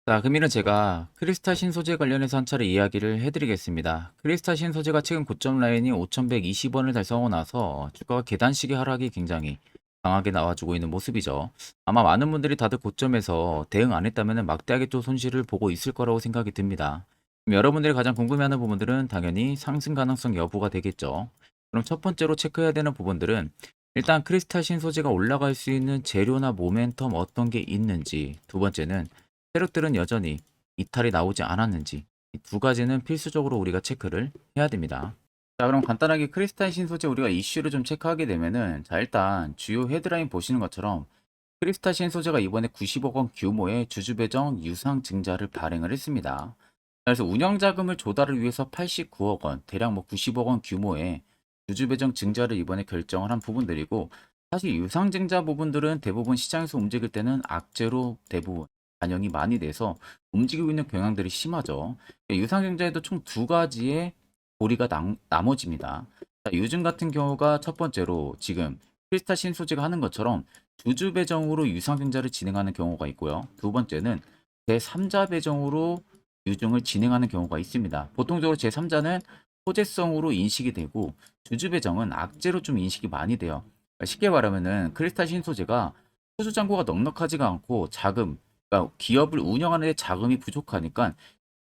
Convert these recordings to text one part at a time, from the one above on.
자, 그러면은 제가 크리스탈 신소재 관련해서 한 차례 이야기를 해드리겠습니다. 크리스탈 신소재가 최근 고점 라인이 5,120원을 달성하고 나서 주가가 계단식의 하락이 굉장히 강하게 나와주고 있는 모습이죠. 아마 많은 분들이 다들 고점에서 대응 안 했다면 막대하게 또 손실을 보고 있을 거라고 생각이 듭니다. 그럼 여러분들이 가장 궁금해하는 부분들은 당연히 상승 가능성 여부가 되겠죠. 그럼 첫 번째로 체크해야 되는 부분들은 일단 크리스탈 신소재가 올라갈 수 있는 재료나 모멘텀 어떤 게 있는지, 두 번째는 세력들은 여전히 이탈이 나오지 않았는지, 이 두 가지는 필수적으로 우리가 체크를 해야 됩니다. 자, 그럼 간단하게 크리스탈 신소재 우리가 이슈를 좀 체크하게 되면은, 자, 일단 주요 헤드라인 보시는 것처럼 크리스탈 신소재가 이번에 90억 원 규모의 주주 배정 유상 증자를 발행을 했습니다. 그래서 운영 자금을 조달을 위해서 89억 원, 대략 뭐 90억 원 규모의 주주 배정 증자를 이번에 결정을 한 부분들이고, 사실 유상 증자 부분들은 대부분 시장에서 움직일 때는 악재로 대부분 반영이 많이 돼서 움직이고 있는 경향들이 심하죠. 유상 증자에도 총 두 가지의 고리가 나머집니다. 자, 요즘 같은 경우가 첫 번째로 지금 크리스탈 신소재가 하는 것처럼 주주 배정으로 유상 증자를 진행하는 경우가 있고요. 두 번째는 제3자 배정으로 유증을 진행하는 경우가 있습니다. 보통적으로 제3자는 호재성으로 인식이 되고 주주 배정은 악재로 좀 인식이 많이 돼요. 그러니까 쉽게 말하면은 크리스탈 신소재가 투수 잔고가 넉넉하지가 않고 자금, 그러니까 기업을 운영하는 데 자금이 부족하니까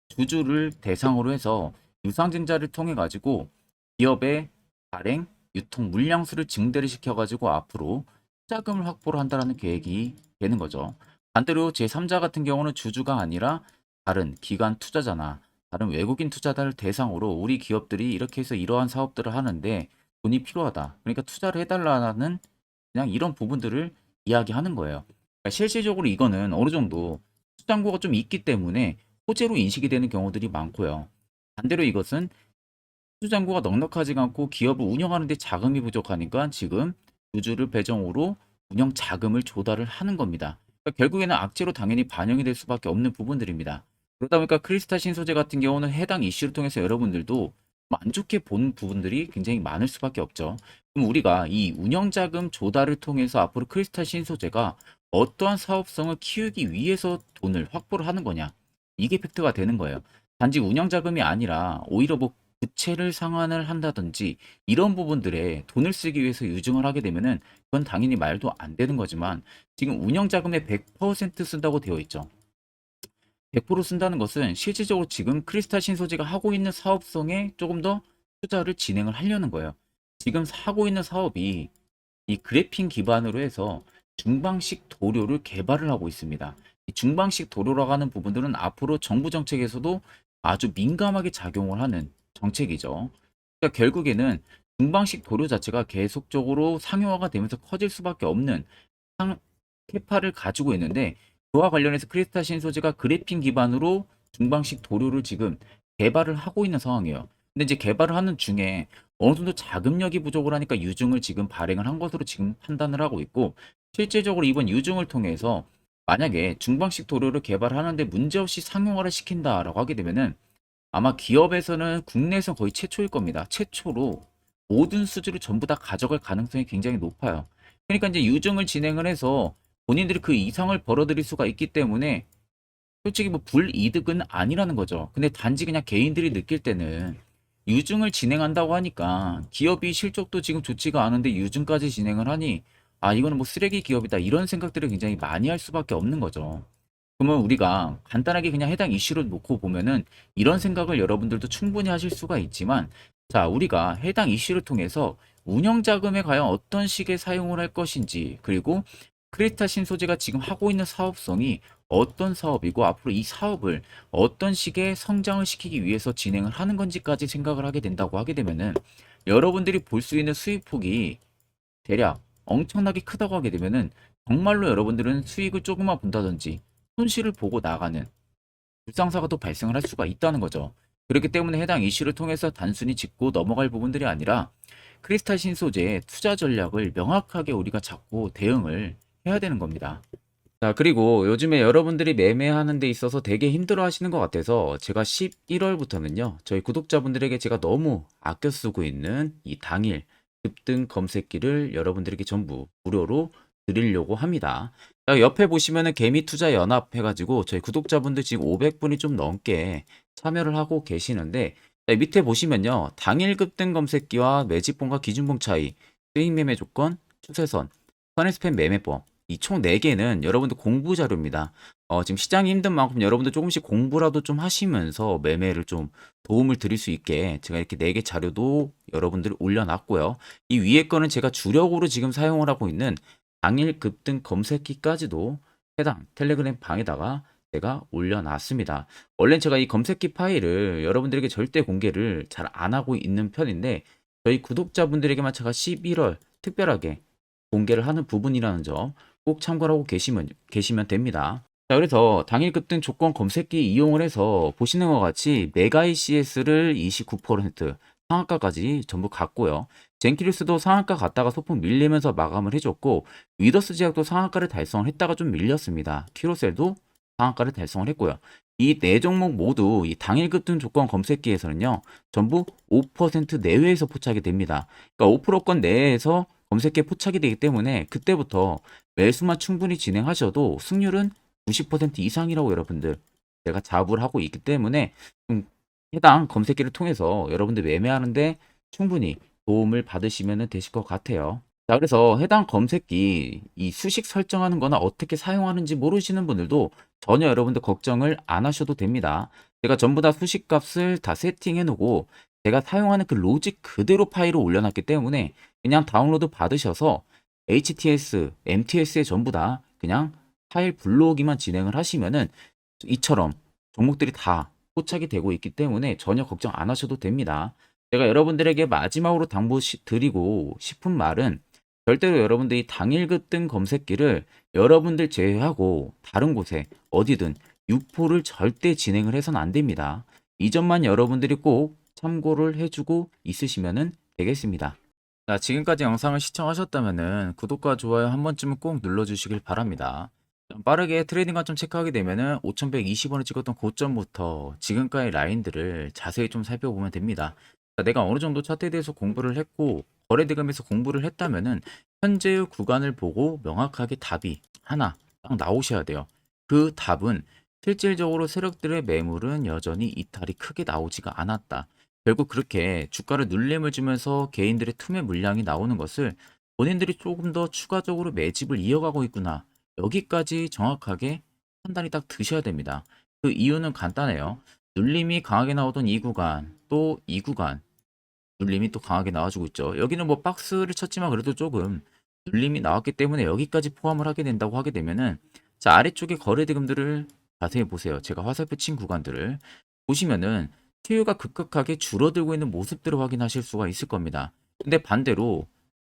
주주를 대상으로 해서 유상증자를 통해 가지고 기업의 발행, 유통 물량수를 증대를 시켜 가지고 앞으로 투자금을 확보를 한다라는 계획이 되는 거죠. 반대로 제3자 같은 경우는 주주가 아니라 다른 기관 투자자나 다른 외국인 투자자를 대상으로 우리 기업들이 이렇게 해서 이러한 사업들을 하는데 돈이 필요하다. 그러니까 투자를 해달라는 그냥 이런 부분들을 이야기하는 거예요. 그러니까 실질적으로 이거는 어느 정도 수장고가 좀 있기 때문에 호재로 인식이 되는 경우들이 많고요. 반대로 이것은 수장고가 넉넉하지가 않고 기업을 운영하는 데 자금이 부족하니까 지금 주주를 배정으로 운영 자금을 조달을 하는 겁니다. 그러니까 결국에는 악재로 당연히 반영이 될 수밖에 없는 부분들입니다. 그러다 보니까 크리스탈 신소재 같은 경우는 해당 이슈를 통해서 여러분들도 안 좋게 본 부분들이 굉장히 많을 수밖에 없죠. 그럼 우리가 이 운영 자금 조달을 통해서 앞으로 크리스탈 신소재가 어떠한 사업성을 키우기 위해서 돈을 확보를 하는 거냐? 이게 팩트가 되는 거예요. 단지 운영 자금이 아니라 오히려 뭐 부채를 상환을 한다든지 이런 부분들에 돈을 쓰기 위해서 유증을 하게 되면은 그건 당연히 말도 안 되는 거지만 지금 운영 자금의 100% 쓴다고 되어 있죠. 100% 쓴다는 것은 실질적으로 지금 크리스탈 신소재가 하고 있는 사업성에 조금 더 투자를 진행을 하려는 거예요. 지금 하고 있는 사업이 이 그래핀 기반으로 해서 중방식 도료를 개발을 하고 있습니다. 이 중방식 도료라고 하는 부분들은 앞으로 정부 정책에서도 아주 민감하게 작용을 하는 정책이죠. 그러니까 결국에는 중방식 도료 자체가 계속적으로 상용화가 되면서 커질 수밖에 없는 캐파를 가지고 있는데 그와 관련해서 크리스탈 신소재가 그래핀 기반으로 중방식 도료를 지금 개발을 하고 있는 상황이에요. 근데 이제 개발을 하는 중에 어느 정도 자금력이 부족을 하니까 유증을 지금 발행을 한 것으로 지금 판단을 하고 있고 실질적으로 이번 유증을 통해서 만약에 중방식 도료를 개발하는데 문제없이 상용화를 시킨다라고 하게 되면은 아마 기업에서는 국내에서 거의 최초일 겁니다. 최초로 모든 수주를 전부 다 가져갈 가능성이 굉장히 높아요. 그러니까 이제 유증을 진행을 해서 본인들이 그 이상을 벌어들일 수가 있기 때문에 솔직히 뭐 불이득은 아니라는 거죠. 근데 단지 그냥 개인들이 느낄 때는 유증을 진행한다고 하니까 기업이 실적도 지금 좋지가 않은데 유증까지 진행을 하니 아, 이거는 뭐 쓰레기 기업이다. 이런 생각들을 굉장히 많이 할 수밖에 없는 거죠. 그러면 우리가 간단하게 그냥 해당 이슈를 놓고 보면은 이런 생각을 여러분들도 충분히 하실 수가 있지만 자, 우리가 해당 이슈를 통해서 운영 자금에 과연 어떤 식의 사용을 할 것인지 그리고 크리스탈 신소재가 지금 하고 있는 사업성이 어떤 사업이고 앞으로 이 사업을 어떤 식의 성장을 시키기 위해서 진행을 하는 건지까지 생각을 하게 된다고 하게 되면은 여러분들이 볼 수 있는 수익 폭이 대략 엄청나게 크다고 하게 되면은 정말로 여러분들은 수익을 조금만 본다든지 손실을 보고 나가는 불상사가 또 발생을 할 수가 있다는 거죠. 그렇기 때문에 해당 이슈를 통해서 단순히 짚고 넘어갈 부분들이 아니라 크리스탈 신소재의 투자 전략을 명확하게 우리가 잡고 대응을 해야 되는 겁니다. 자, 그리고 요즘에 여러분들이 매매하는 데 있어서 되게 힘들어 하시는 것 같아서 제가 11월부터는요, 저희 구독자분들에게 제가 너무 아껴 쓰고 있는 이 당일 급등 검색기를 여러분들에게 전부 무료로 드리려고 합니다. 자, 옆에 보시면은 개미투자연합 해가지고 저희 구독자분들 지금 500분이 좀 넘게 참여를 하고 계시는데, 자, 밑에 보시면요. 당일 급등 검색기와 매집봉과 기준봉 차이, 수익 매매 조건, 추세선, 선행스팸 매매법, 이 총 4개는 여러분들 공부 자료입니다. 지금 시장이 힘든 만큼 여러분들 조금씩 공부라도 좀 하시면서 매매를 좀 도움을 드릴 수 있게 제가 이렇게 4개 자료도 여러분들 올려놨고요. 이 위에 거는 제가 주력으로 지금 사용을 하고 있는 당일 급등 검색기까지도 해당 텔레그램 방에다가 제가 올려놨습니다. 원래는 제가 이 검색기 파일을 여러분들에게 절대 공개를 잘 안 하고 있는 편인데, 저희 구독자분들에게만 제가 11월 특별하게 공개를 하는 부분이라는 점 꼭 참고하고 계시면 됩니다. 자, 그래서 당일 급등 조건 검색기 이용을 해서 보시는 것 같이 메가이 CS를 29% 상한가까지 전부 갔고요. 젠키리스도 상한가 갔다가 소폭 밀리면서 마감을 해줬고, 위더스 제약도 상한가를 달성을 했다가 좀 밀렸습니다. 키로셀도 상한가를 달성을 했고요. 이 네 종목 모두 이 당일 급등 조건 검색기에서는요, 전부 5% 내외에서 포착이 됩니다. 그러니까 5%권 내에서 검색기에 포착이 되기 때문에 그때부터 매수만 충분히 진행하셔도 승률은 90% 이상이라고 여러분들 제가 자부를 하고 있기 때문에 해당 검색기를 통해서 여러분들 매매하는데 충분히 도움을 받으시면 되실 것 같아요. 자, 그래서 해당 검색기 이 수식 설정하는 거나 어떻게 사용하는지 모르시는 분들도 전혀 여러분들 걱정을 안 하셔도 됩니다. 제가 전부 다 수식 값을 다 세팅해 놓고 제가 사용하는 그 로직 그대로 파일을 올려놨기 때문에 그냥 다운로드 받으셔서 HTS, MTS에 전부 다 그냥 파일 불러오기만 진행을 하시면은 이처럼 종목들이 다 포착이 되고 있기 때문에 전혀 걱정 안 하셔도 됩니다. 제가 여러분들에게 마지막으로 드리고 싶은 말은, 절대로 여러분들이 당일 급등 검색기를 여러분들 제외하고 다른 곳에 어디든 유포를 절대 진행을 해서는 안 됩니다. 이 점만 여러분들이 꼭 참고를 해주고 있으시면 되겠습니다. 자, 지금까지 영상을 시청하셨다면 구독과 좋아요 한 번쯤은 꼭 눌러주시길 바랍니다. 좀 빠르게 트레이딩 관점 체크하게 되면은 5120원을 찍었던 고점부터 지금까지 라인들을 자세히 좀 살펴보면 됩니다. 자, 내가 어느 정도 차트에 대해서 공부를 했고 거래 대금에서 공부를 했다면은 현재의 구간을 보고 명확하게 답이 하나 딱 나오셔야 돼요. 그 답은 실질적으로 세력들의 매물은 여전히 이탈이 크게 나오지가 않았다. 결국 그렇게 주가를 눌림을 주면서 개인들의 투매 물량이 나오는 것을 본인들이 조금 더 추가적으로 매집을 이어가고 있구나. 여기까지 정확하게 판단이 딱 드셔야 됩니다. 그 이유는 간단해요. 눌림이 강하게 나오던 이 구간, 또 이 구간, 눌림이 또 강하게 나와주고 있죠. 여기는 뭐 박스를 쳤지만 그래도 조금 눌림이 나왔기 때문에 여기까지 포함을 하게 된다고 하게 되면은, 자, 아래쪽에 거래 대금들을 자세히 보세요. 제가 화살표 친 구간들을 보시면은 수요가 급격하게 줄어들고 있는 모습들을 확인하실 수가 있을 겁니다. 근데 반대로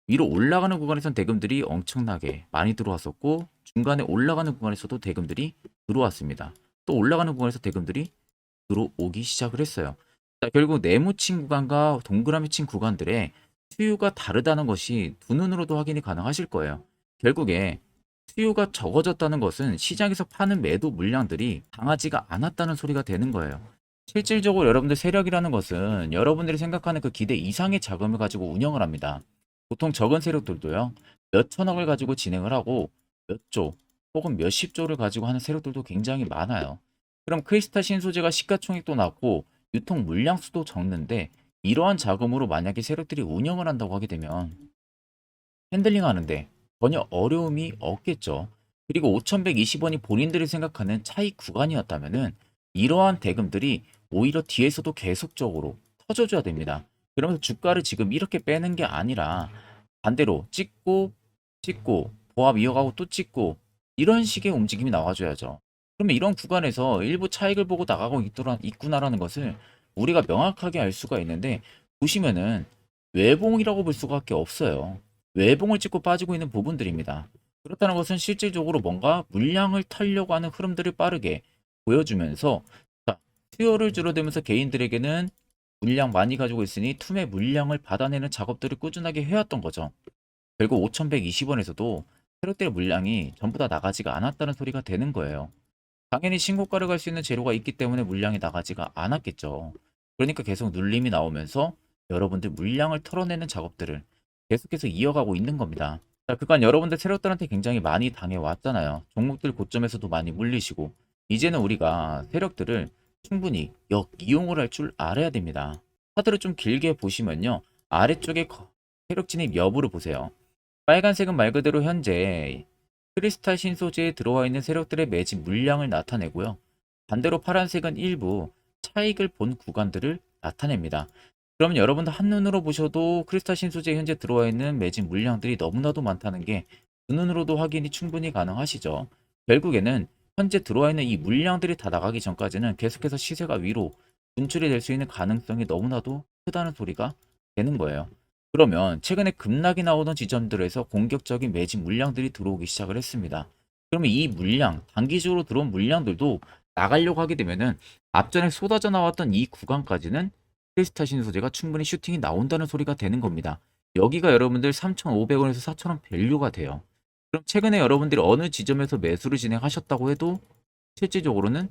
위로 올라가는 구간에선 대금들이 엄청나게 많이 들어왔었고, 중간에 올라가는 구간에서도 대금들이 들어왔습니다. 또 올라가는 구간에서 대금들이 들어오기 시작을 했어요. 자, 결국 네모친 구간과 동그라미 친 구간들의 수요가 다르다는 것이 두 눈으로도 확인이 가능하실 거예요. 결국에 수요가 적어졌다는 것은 시장에서 파는 매도 물량들이 강하지가 않았다는 소리가 되는 거예요. 실질적으로 여러분들 세력이라는 것은 여러분들이 생각하는 그 기대 이상의 자금을 가지고 운영을 합니다. 보통 적은 세력들도요, 몇 천억을 가지고 진행을 하고 몇 조 혹은 몇십 조를 가지고 하는 세력들도 굉장히 많아요. 그럼 크리스타 신소재가 시가총액도 낮고 유통 물량 수도 적는데, 이러한 자금으로 만약에 세력들이 운영을 한다고 하게 되면 핸들링 하는데 전혀 어려움이 없겠죠. 그리고 5120원이 본인들이 생각하는 차익 구간이었다면은 이러한 대금들이 오히려 뒤에서도 계속적으로 터져줘야 됩니다. 그러면서 주가를 지금 이렇게 빼는 게 아니라 반대로 찍고 보합 이어가고 또 찍고 이런 식의 움직임이 나와줘야죠. 그러면 이런 구간에서 일부 차익을 보고 나가고 있구나라는 것을 우리가 명확하게 알 수가 있는데, 보시면은 외봉이라고 볼 수밖에 없어요. 외봉을 찍고 빠지고 있는 부분들입니다. 그렇다는 것은 실질적으로 뭔가 물량을 털려고 하는 흐름들을 빠르게 보여주면서, 자, 수요를 줄어들면서 개인들에게는 물량 많이 가지고 있으니 투매 물량을 받아내는 작업들을 꾸준하게 해왔던 거죠. 결국 5120원에서도 세력들의 물량이 전부 다 나가지가 않았다는 소리가 되는 거예요. 당연히 신고가를 갈 수 있는 재료가 있기 때문에 물량이 나가지가 않았겠죠. 그러니까 계속 눌림이 나오면서 여러분들 물량을 털어내는 작업들을 계속해서 이어가고 있는 겁니다. 자, 그간 여러분들 세력들한테 굉장히 많이 당해왔잖아요. 종목들 고점에서도 많이 물리시고, 이제는 우리가 세력들을 충분히 역이용을 할 줄 알아야 됩니다. 차트를 좀 길게 보시면요. 아래쪽에 세력 진입 여부를 보세요. 빨간색은 말 그대로 현재 크리스탈 신소재에 들어와 있는 세력들의 매집 물량을 나타내고요. 반대로 파란색은 일부 차익을 본 구간들을 나타냅니다. 그러면 여러분들 한눈으로 보셔도 크리스탈 신소재에 현재 들어와 있는 매집 물량들이 너무나도 많다는 게 두 눈으로도 확인이 충분히 가능하시죠. 결국에는 현재 들어와 있는 이 물량들이 다 나가기 전까지는 계속해서 시세가 위로 분출이 될 수 있는 가능성이 너무나도 크다는 소리가 되는 거예요. 그러면 최근에 급락이 나오던 지점들에서 공격적인 매집 물량들이 들어오기 시작을 했습니다. 그러면 이 물량, 단기적으로 들어온 물량들도 나가려고 하게 되면은 앞전에 쏟아져 나왔던 이 구간까지는 크리스탈 신소재가 충분히 슈팅이 나온다는 소리가 되는 겁니다. 여기가 여러분들 3,500원에서 4,000원 밸류가 돼요. 그럼 최근에 여러분들이 어느 지점에서 매수를 진행하셨다고 해도 실질적으로는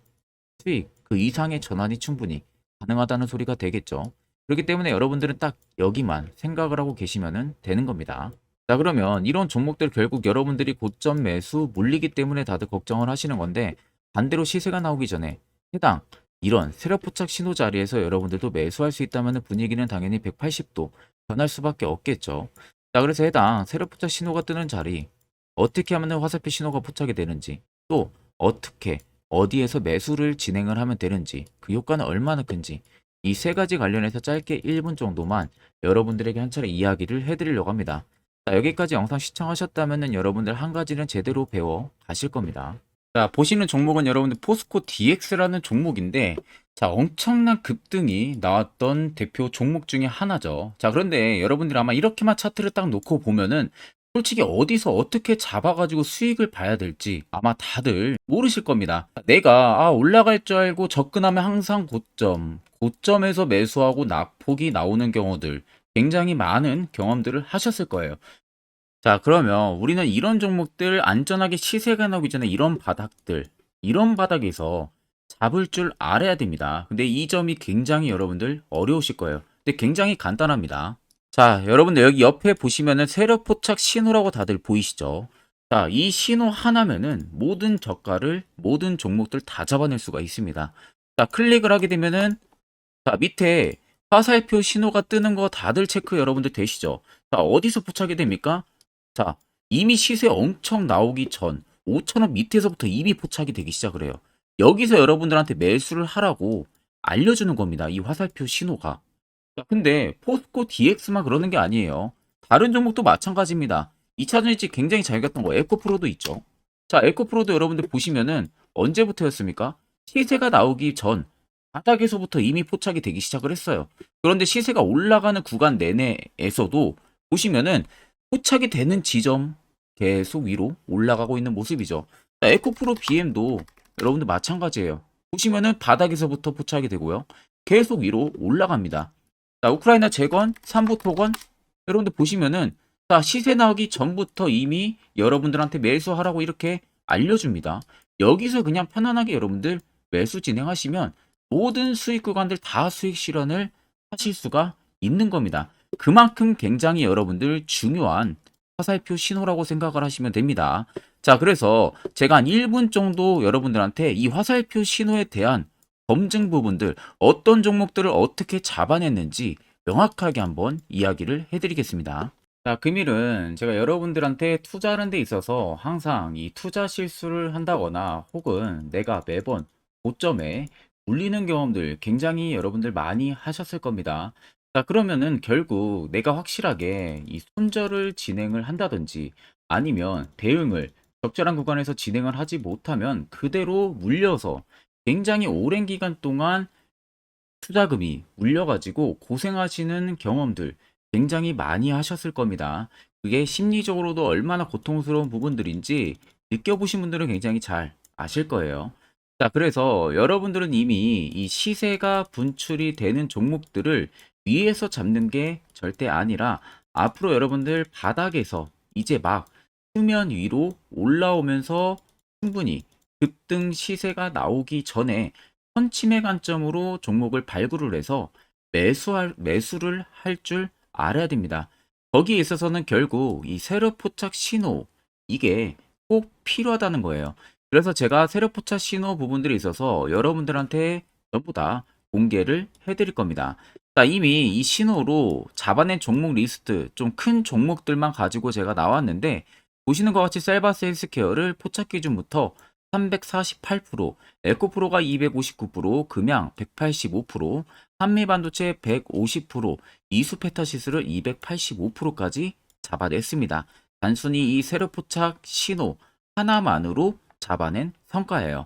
수익 그 이상의 전환이 충분히 가능하다는 소리가 되겠죠. 그렇기 때문에 여러분들은 딱 여기만 생각을 하고 계시면 되는 겁니다. 자, 그러면 이런 종목들 결국 여러분들이 고점 매수 몰리기 때문에 다들 걱정을 하시는 건데, 반대로 시세가 나오기 전에 해당 이런 세력 포착 신호 자리에서 여러분들도 매수할 수 있다면 분위기는 당연히 180도 변할 수밖에 없겠죠. 자, 그래서 해당 세력 포착 신호가 뜨는 자리, 어떻게 하면 화살표 신호가 포착이 되는지, 또 어떻게 어디에서 매수를 진행을 하면 되는지, 그 효과는 얼마나 큰지, 이 세 가지 관련해서 짧게 1분 정도만 여러분들에게 한 차례 이야기를 해드리려고 합니다. 자, 여기까지 영상 시청하셨다면 여러분들 한 가지는 제대로 배워 가실 겁니다. 자, 보시는 종목은 여러분들 포스코 DX라는 종목인데, 자, 엄청난 급등이 나왔던 대표 종목 중에 하나죠. 자, 그런데 여러분들 아마 이렇게만 차트를 딱 놓고 보면은 솔직히 어디서 어떻게 잡아가지고 수익을 봐야 될지 아마 다들 모르실 겁니다. 내가 올라갈 줄 알고 접근하면 항상 고점에서 매수하고 낙폭이 나오는 경우들 굉장히 많은 경험들을 하셨을 거예요. 자, 그러면 우리는 이런 종목들 안전하게 시세가 나오기 전에 이런 바닥에서 잡을 줄 알아야 됩니다. 근데 이 점이 굉장히 여러분들 어려우실 거예요. 근데 굉장히 간단합니다. 자, 여러분들 여기 옆에 보시면은 세력 포착 신호라고 다들 보이시죠? 자, 이 신호 하나면은 모든 저가를, 모든 종목들 다 잡아낼 수가 있습니다. 자, 클릭을 하게 되면은, 자, 밑에 화살표 신호가 뜨는 거 다들 체크 여러분들 되시죠? 자, 어디서 포착이 됩니까? 자, 이미 시세 엄청 나오기 전 5,000원 밑에서부터 이미 포착이 되기 시작을 해요. 여기서 여러분들한테 매수를 하라고 알려주는 겁니다. 이 화살표 신호가. 자, 근데 포스코 DX만 그러는 게 아니에요. 다른 종목도 마찬가지입니다. 2차전 일찍 굉장히 잘 갔던 거 에코프로도 있죠. 자, 에코프로도 여러분들 보시면은 언제부터였습니까? 시세가 나오기 전 바닥에서부터 이미 포착이 되기 시작을 했어요. 그런데 시세가 올라가는 구간 내내에서도 보시면은 포착이 되는 지점 계속 위로 올라가고 있는 모습이죠. 자, 에코프로 BM도 여러분들 마찬가지예요. 보시면은 바닥에서부터 포착이 되고요. 계속 위로 올라갑니다. 자, 우크라이나 재건, 삼부 토건, 여러분들 보시면은, 자, 시세 나오기 전부터 이미 여러분들한테 매수하라고 이렇게 알려줍니다. 여기서 그냥 편안하게 여러분들 매수 진행하시면 모든 수익 구간들 다 수익 실현을 하실 수가 있는 겁니다. 그만큼 굉장히 여러분들 중요한 화살표 신호라고 생각을 하시면 됩니다. 자, 그래서 제가 한 1분 정도 여러분들한테 이 화살표 신호에 대한 검증 부분들, 어떤 종목들을 어떻게 잡아냈는지 명확하게 한번 이야기를 해드리겠습니다. 자, 금일은 제가 여러분들한테 투자하는 데 있어서 항상 이 투자 실수를 한다거나 혹은 내가 매번 고점에 물리는 경험들 굉장히 여러분들 많이 하셨을 겁니다. 자, 그러면은 결국 내가 확실하게 이 손절을 진행을 한다든지 아니면 대응을 적절한 구간에서 진행을 하지 못하면 그대로 물려서 굉장히 오랜 기간 동안 투자금이 물려가지고 고생하시는 경험들 굉장히 많이 하셨을 겁니다. 그게 심리적으로도 얼마나 고통스러운 부분들인지 느껴보신 분들은 굉장히 잘 아실 거예요. 자, 그래서 여러분들은 이미 이 시세가 분출이 되는 종목들을 위에서 잡는 게 절대 아니라 앞으로 여러분들 바닥에서 이제 막 수면 위로 올라오면서 충분히 급등 시세가 나오기 전에 선침해 관점으로 종목을 발굴을 해서 매수를 할 줄 알아야 됩니다. 거기에 있어서는 결국 이 세력 포착 신호 이게 꼭 필요하다는 거예요. 그래서 제가 세력 포착 신호 부분들이 있어서 여러분들한테 전부 다 공개를 해드릴 겁니다. 자, 이미 이 신호로 잡아낸 종목 리스트 좀 큰 종목들만 가지고 제가 나왔는데 보시는 것 같이 셀바스 헬스케어를 포착 기준부터 348%, 에코프로가 259%, 금양 185%, 한미반도체 150%, 이수페타시스를 285%까지 잡아냈습니다. 단순히 이 세력 포착 신호 하나만으로 잡아낸 성과예요.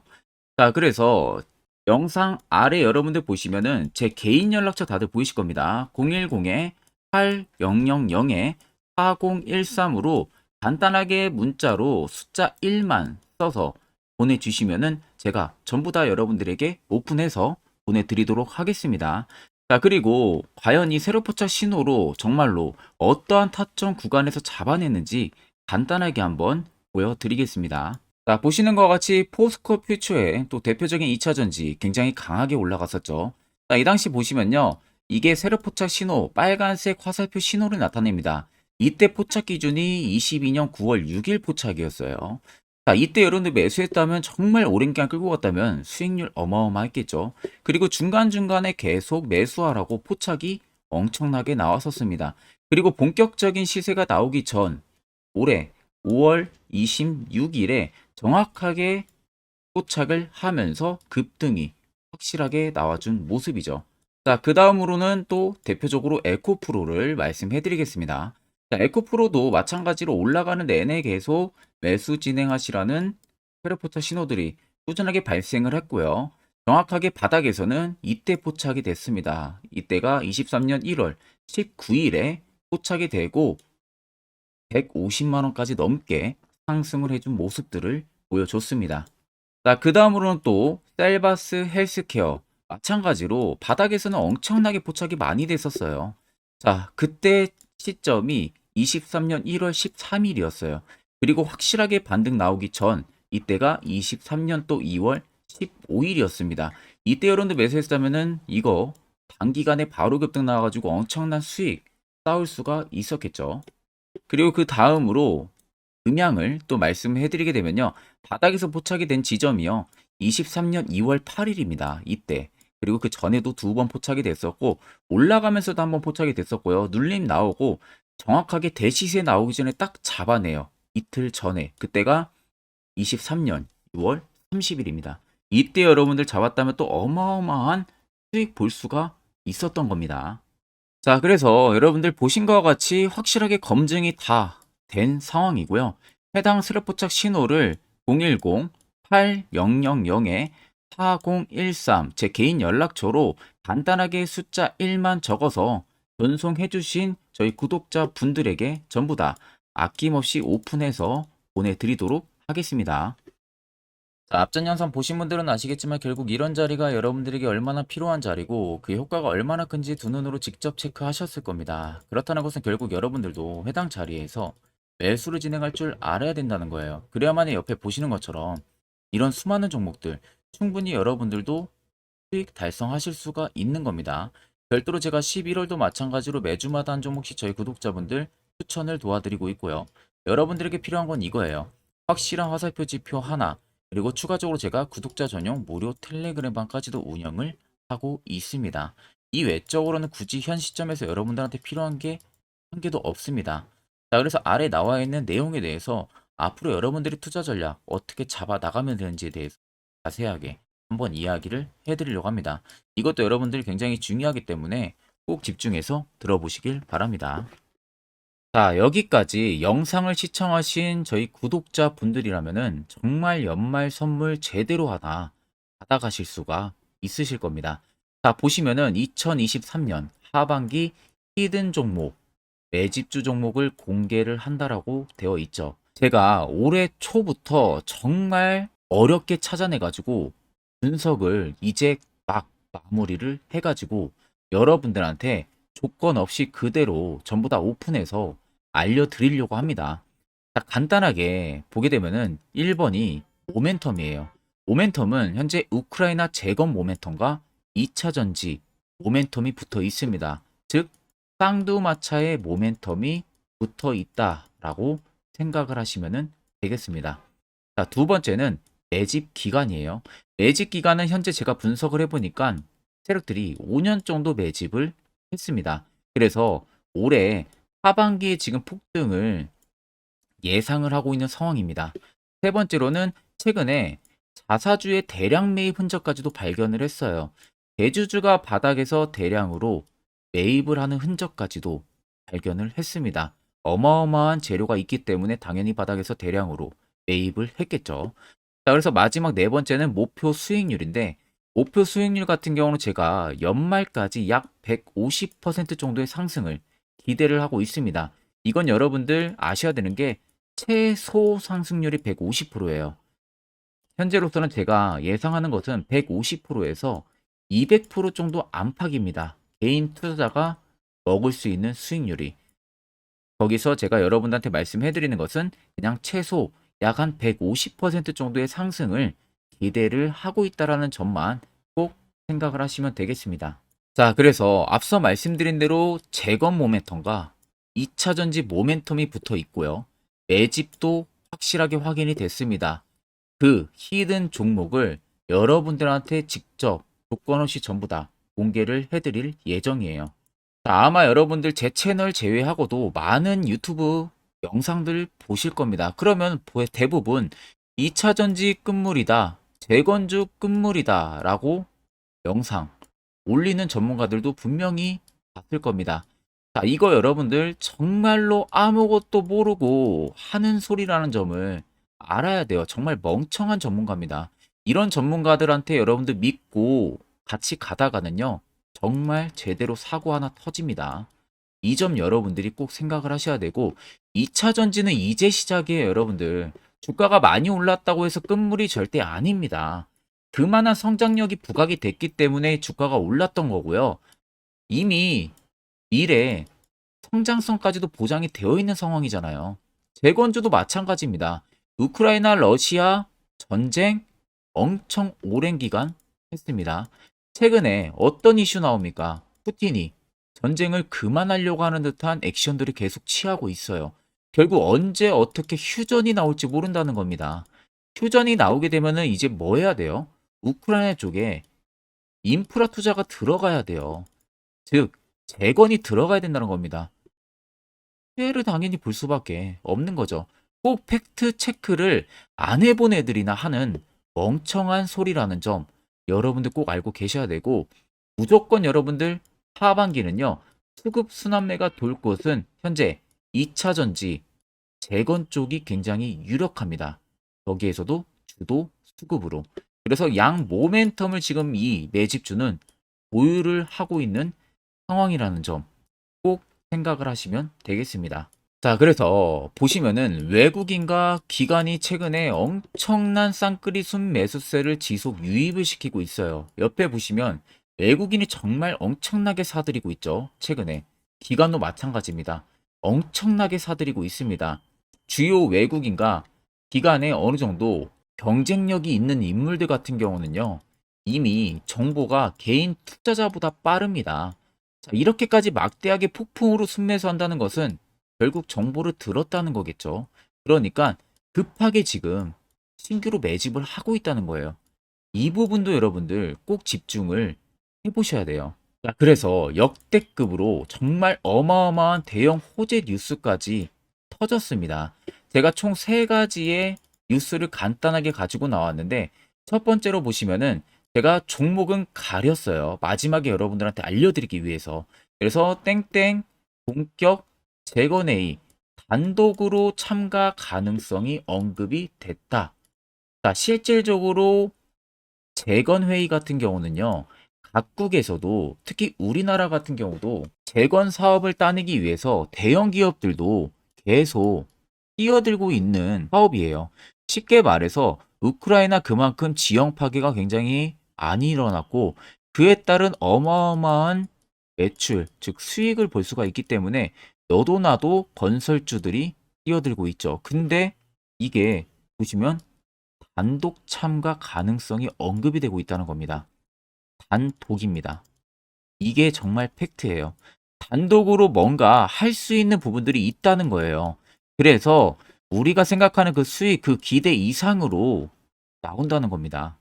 자, 그래서 영상 아래 여러분들 보시면은 제 개인 연락처 다들 보이실 겁니다. 010-8000-4013으로 간단하게 문자로 숫자 1만 써서 보내주시면은 제가 전부 다 여러분들에게 오픈해서 보내드리도록 하겠습니다. 자, 그리고 과연 이 세로 포착 신호로 정말로 어떠한 타점 구간에서 잡아냈는지 간단하게 한번 보여드리겠습니다. 자, 보시는 것과 같이 포스코 퓨처의 또 대표적인 2차전지 굉장히 강하게 올라갔었죠. 자, 이 당시 보시면요. 이게 세로 포착 신호, 빨간색 화살표 신호를 나타냅니다. 이때 포착 기준이 22년 9월 6일 포착이었어요. 자, 이때 여러분들 매수했다면 정말 오랜 기간 끌고 갔다면 수익률 어마어마했겠죠. 그리고 중간중간에 계속 매수하라고 포착이 엄청나게 나왔었습니다. 그리고 본격적인 시세가 나오기 전 올해 5월 26일에 정확하게 포착을 하면서 급등이 확실하게 나와준 모습이죠. 자, 그 다음으로는 또 대표적으로 에코프로를 말씀해 드리겠습니다. 자, 에코프로도 마찬가지로 올라가는 내내 계속 매수 진행하시라는 페르포터 신호들이 꾸준하게 발생을 했고요. 정확하게 바닥에서는 이때 포착이 됐습니다. 이때가 23년 1월 19일에 포착이 되고 150만 원까지 넘게 상승을 해준 모습들을 보여줬습니다. 자, 그 다음으로는 또 셀바스 헬스케어 마찬가지로 바닥에서는 엄청나게 포착이 많이 됐었어요. 자, 그때 시점이 23년 1월 13일이었어요. 그리고 확실하게 반등 나오기 전 이때가 23년 또 2월 15일이었습니다. 이때 여러분들 매수했다면은 이거 단기간에 바로 급등 나와가지고 엄청난 수익 쌓을 수가 있었겠죠. 그리고 그 다음으로 음향을 또 말씀해 드리게 되면요. 바닥에서 포착이 된 지점이요. 23년 2월 8일입니다. 이때. 그리고 그 전에도 두 번 포착이 됐었고 올라가면서도 한번 포착이 됐었고요. 눌림 나오고 정확하게 대시세 나오기 전에 딱 잡아내요. 이틀 전에. 그때가 23년 6월 30일입니다. 이때 여러분들 잡았다면 또 어마어마한 수익 볼 수가 있었던 겁니다. 자, 그래서 여러분들 보신 것과 같이 확실하게 검증이 다 된 상황이고요. 해당 스랩 포착 신호를 010-8000-4013 제 개인 연락처로 간단하게 숫자 1만 적어서 전송해 주신 저희 구독자 분들에게 전부 다 아낌없이 오픈해서 보내드리도록 하겠습니다. 자, 앞전 영상 보신 분들은 아시겠지만 결국 이런 자리가 여러분들에게 얼마나 필요한 자리고 그 효과가 얼마나 큰지 두 눈으로 직접 체크하셨을 겁니다. 그렇다는 것은 결국 여러분들도 해당 자리에서 매수를 진행할 줄 알아야 된다는 거예요. 그래야만 옆에 보시는 것처럼 이런 수많은 종목들 충분히 여러분들도 수익 달성하실 수가 있는 겁니다. 별도로 제가 11월도 마찬가지로 매주마다 한 종목씩 저희 구독자분들 추천을 도와드리고 있고요. 여러분들에게 필요한 건 이거예요. 확실한 화살표 지표 하나, 그리고 추가적으로 제가 구독자 전용 무료 텔레그램방까지도 운영을 하고 있습니다. 이 외적으로는 굳이 현 시점에서 여러분들한테 필요한 게 한 개도 없습니다. 자, 그래서 아래 나와 있는 내용에 대해서 앞으로 여러분들이 투자 전략 어떻게 잡아 나가면 되는지에 대해서 자세하게 한번 이야기를 해드리려고 합니다. 이것도 여러분들이 굉장히 중요하기 때문에 꼭 집중해서 들어보시길 바랍니다. 자, 여기까지 영상을 시청하신 저희 구독자 분들이라면은 정말 연말 선물 제대로 하나 받아가실 수가 있으실 겁니다. 자, 보시면은 2023년 하반기 히든 종목, 매집주 종목을 공개를 한다라고 되어 있죠. 제가 올해 초부터 정말 어렵게 찾아내가지고 분석을 이제 막 마무리를 해가지고 여러분들한테 조건 없이 그대로 전부 다 오픈해서 알려드리려고 합니다. 자, 간단하게 보게 되면은 1번이 모멘텀이에요. 모멘텀은 현재 우크라이나 재건 모멘텀과 2차 전지 모멘텀이 붙어 있습니다. 즉 쌍두마차의 모멘텀이 붙어 있다라고 생각을 하시면 되겠습니다. 자, 두 번째는 매집 기간이에요. 매집 기간은 현재 제가 분석을 해보니까 세력들이 5년 정도 매집을 했습니다. 그래서 올해 하반기에 지금 폭등을 예상을 하고 있는 상황입니다. 세 번째로는 최근에 자사주의 대량 매입 흔적까지도 발견을 했어요. 대주주가 바닥에서 대량으로 매입을 하는 흔적까지도 발견을 했습니다. 어마어마한 재료가 있기 때문에 당연히 바닥에서 대량으로 매입을 했겠죠. 자, 그래서 마지막 네 번째는 목표 수익률인데, 목표 수익률 같은 경우는 제가 연말까지 약 150% 정도의 상승을 기대를 하고 있습니다. 이건 여러분들 아셔야 되는 게 최소 상승률이 150%예요. 현재로서는 제가 예상하는 것은 150%에서 200% 정도 안팎입니다. 개인 투자자가 먹을 수 있는 수익률이. 거기서 제가 여러분들한테 말씀해 드리는 것은 그냥 최소 약 한 150% 정도의 상승을 기대를 하고 있다라는 점만 꼭 생각을 하시면 되겠습니다. 자, 그래서 앞서 말씀드린 대로 재건 모멘텀과 2차 전지 모멘텀이 붙어 있고요. 매집도 확실하게 확인이 됐습니다. 그 히든 종목을 여러분들한테 직접 조건 없이 전부 다 공개를 해드릴 예정이에요. 자, 아마 여러분들 제 채널 제외하고도 많은 유튜브 영상들 보실 겁니다. 그러면 대부분 2차 전지 끝물이다, 재건주 끝물이다 라고 영상 올리는 전문가들도 분명히 봤을 겁니다. 자, 이거 여러분들 정말로 아무것도 모르고 하는 소리라는 점을 알아야 돼요. 정말 멍청한 전문가입니다. 이런 전문가들한테 여러분들 믿고 같이 가다가는요, 정말 제대로 사고 하나 터집니다. 이 점 여러분들이 꼭 생각을 하셔야 되고, 2차 전지는 이제 시작이에요, 여러분들. 주가가 많이 올랐다고 해서 끝물이 절대 아닙니다. 그만한 성장력이 부각이 됐기 때문에 주가가 올랐던 거고요. 이미 미래 성장성까지도 보장이 되어 있는 상황이잖아요. 재건주도 마찬가지입니다. 우크라이나 러시아 전쟁 엄청 오랜 기간 했습니다. 최근에 어떤 이슈 나옵니까? 푸틴이 전쟁을 그만하려고 하는 듯한 액션들을 계속 취하고 있어요. 결국 언제 어떻게 휴전이 나올지 모른다는 겁니다. 휴전이 나오게 되면은 이제 뭐 해야 돼요? 우크라이나 쪽에 인프라 투자가 들어가야 돼요. 즉, 재건이 들어가야 된다는 겁니다. 피해를 당연히 볼 수밖에 없는 거죠. 꼭 팩트 체크를 안 해본 애들이나 하는 멍청한 소리라는 점 여러분들 꼭 알고 계셔야 되고, 무조건 여러분들 하반기는요, 수급 순환매가 돌 곳은 현재 2차 전지 재건 쪽이 굉장히 유력합니다. 여기에서도 주도 수급으로. 그래서 양 모멘텀을 지금 이 매집주는 보유를 하고 있는 상황이라는 점 꼭 생각을 하시면 되겠습니다. 자, 그래서 보시면은 외국인과 기관이 최근에 엄청난 쌍끌이 순매수세를 지속 유입을 시키고 있어요. 옆에 보시면 외국인이 정말 엄청나게 사들이고 있죠. 최근에. 기관도 마찬가지입니다. 엄청나게 사들이고 있습니다. 주요 외국인과 기관에 어느 정도 경쟁력이 있는 인물들 같은 경우는요, 이미 정보가 개인 투자자보다 빠릅니다. 자, 이렇게까지 막대하게 폭풍으로 순매수한다는 것은 결국 정보를 들었다는 거겠죠. 그러니까 급하게 지금 신규로 매집을 하고 있다는 거예요. 이 부분도 여러분들 꼭 집중을 해보셔야 돼요. 자, 그래서 역대급으로 정말 어마어마한 대형 호재 뉴스까지 터졌습니다. 제가 총 세 가지의 뉴스를 간단하게 가지고 나왔는데, 첫 번째로 보시면은 제가 종목은 가렸어요. 마지막에 여러분들한테 알려드리기 위해서. 그래서 땡땡 본격 재건회의 단독으로 참가 가능성이 언급이 됐다. 자, 실질적으로 재건회의 같은 경우는요, 각국에서도 특히 우리나라 같은 경우도 재건 사업을 따내기 위해서 대형 기업들도 계속 뛰어들고 있는 사업이에요. 쉽게 말해서 우크라이나 그만큼 지형 파괴가 굉장히 많이 일어났고, 그에 따른 어마어마한 매출, 즉 수익을 볼 수가 있기 때문에 너도 나도 건설주들이 뛰어들고 있죠. 근데 이게 보시면 단독 참가 가능성이 언급이 되고 있다는 겁니다. 단독입니다. 이게 정말 팩트예요. 단독으로 뭔가 할 수 있는 부분들이 있다는 거예요. 그래서 우리가 생각하는 그 수익, 그 기대 이상으로 나온다는 겁니다.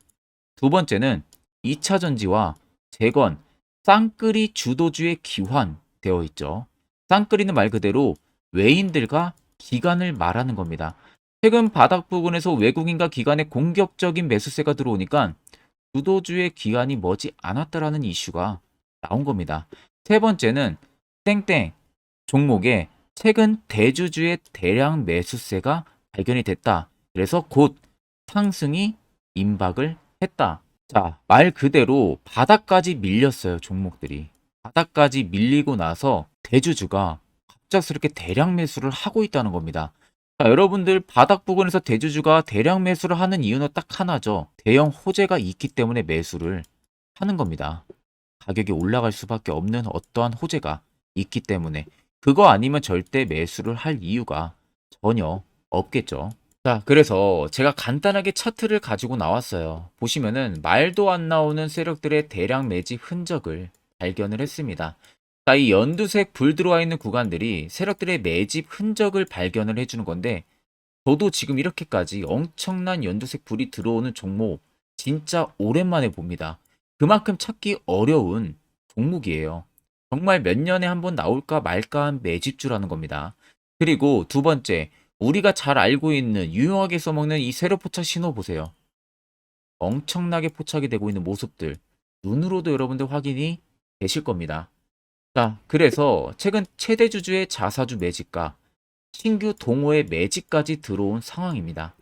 두 번째는 2차 전지와 재건, 쌍끌이 주도주의 기환되어 있죠. 쌍끌이는 말 그대로 외인들과 기관을 말하는 겁니다. 최근 바닥 부근에서 외국인과 기관의 공격적인 매수세가 들어오니까 주도주의 기관이 머지 않았다라는 이슈가 나온 겁니다. 세 번째는 땡땡 종목에 최근 대주주의 대량 매수세가 발견이 됐다. 그래서 곧 상승이 임박을 했다. 자, 말 그대로 바닥까지 밀렸어요, 종목들이. 바닥까지 밀리고 나서 대주주가 갑작스럽게 대량 매수를 하고 있다는 겁니다. 자, 여러분들 바닥 부근에서 대주주가 대량 매수를 하는 이유는 딱 하나죠. 대형 호재가 있기 때문에 매수를 하는 겁니다. 가격이 올라갈 수밖에 없는 어떠한 호재가 있기 때문에 그거 아니면 절대 매수를 할 이유가 전혀 없겠죠. 자, 그래서 제가 간단하게 차트를 가지고 나왔어요. 보시면은 말도 안 나오는 세력들의 대량 매집 흔적을 발견을 했습니다. 자, 이 연두색 불 들어와 있는 구간들이 세력들의 매집 흔적을 발견을 해주는 건데, 저도 지금 이렇게까지 엄청난 연두색 불이 들어오는 종목 진짜 오랜만에 봅니다. 그만큼 찾기 어려운 종목이에요. 정말 몇 년에 한 번 나올까 말까 한 매집주라는 겁니다. 그리고 두 번째, 우리가 잘 알고 있는 유용하게 써먹는 이 세로 포착 신호 보세요. 엄청나게 포착이 되고 있는 모습들 눈으로도 여러분들 확인이 되실 겁니다. 자, 그래서 최근 최대 주주의 자사주 매집과 신규 동호회 매집까지 들어온 상황입니다.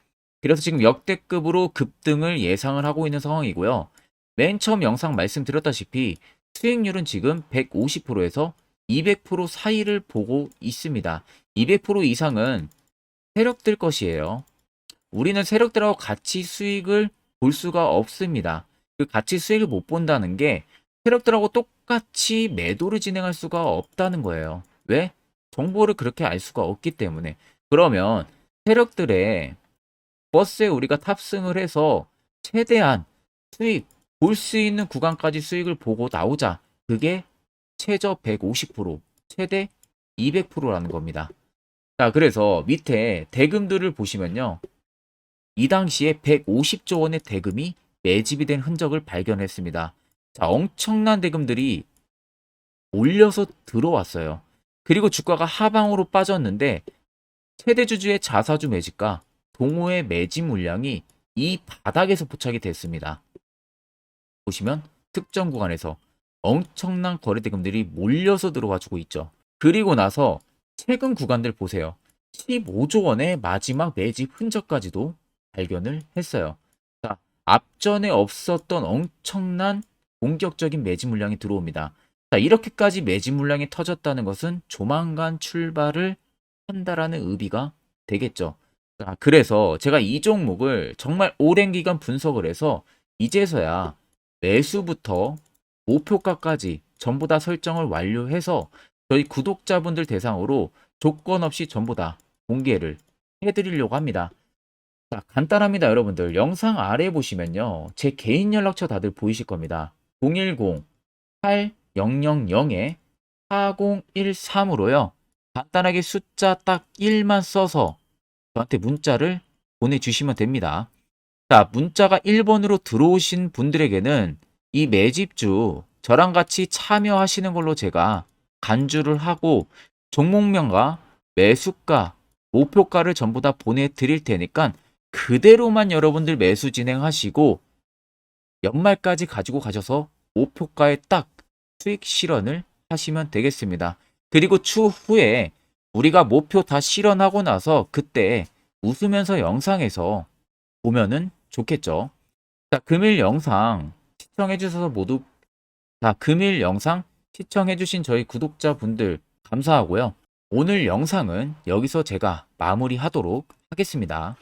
그래서 지금 역대급으로 급등을 예상을 하고 있는 상황이고요. 맨 처음 영상 말씀드렸다시피 수익률은 지금 150%에서 200% 사이를 보고 있습니다. 200% 이상은 세력들 것이에요. 우리는 세력들하고 같이 수익을 볼 수가 없습니다. 그 같이 수익을 못 본다는 게 세력들하고 똑같이 매도를 진행할 수가 없다는 거예요. 왜? 정보를 그렇게 알 수가 없기 때문에. 그러면 세력들의 버스에 우리가 탑승을 해서 최대한 수익 볼 수 있는 구간까지 수익을 보고 나오자. 그게 최저 150%, 최대 200%라는 겁니다. 자, 그래서 밑에 대금들을 보시면요. 이 당시에 150조 원의 대금이 매집이 된 흔적을 발견했습니다. 자, 엄청난 대금들이 올려서 들어왔어요. 그리고 주가가 하방으로 빠졌는데 최대 주주의 자사주 매집과 동호회 매집 물량이 이 바닥에서 포착이 됐습니다. 보시면 특정 구간에서 엄청난 거래 대금들이 몰려서 들어와 주고 있죠. 그리고 나서 최근 구간들 보세요. 15조 원의 마지막 매집 흔적까지도 발견을 했어요. 자, 앞전에 없었던 엄청난 공격적인 매집 물량이 들어옵니다. 자, 이렇게까지 매집 물량이 터졌다는 것은 조만간 출발을 한다라는 의미가 되겠죠. 자, 그래서 제가 이 종목을 정말 오랜 기간 분석을 해서 이제서야 매수부터 목표가까지 전부 다 설정을 완료해서 저희 구독자분들 대상으로 조건 없이 전부 다 공개를 해드리려고 합니다. 자, 간단합니다, 여러분들. 영상 아래 보시면요. 제 개인 연락처 다들 보이실 겁니다. 010-8013-4013으로요. 간단하게 숫자 딱 1만 써서 저한테 문자를 보내주시면 됩니다. 자, 문자가 1번으로 들어오신 분들에게는 이 매집주 저랑 같이 참여하시는 걸로 제가 간주를 하고 종목명과 매수가, 목표가를 전부 다 보내드릴 테니까 그대로만 여러분들 매수 진행하시고 연말까지 가지고 가셔서 목표가에 딱 수익 실현을 하시면 되겠습니다. 그리고 추후에 우리가 목표 다 실현하고 나서 그때 웃으면서 영상에서 보면은 좋겠죠. 자, 금일 영상 시청해 주셔서 모두 금일 영상 시청해 주신 저희 구독자분들 감사하고요. 오늘 영상은 여기서 제가 마무리하도록 하겠습니다.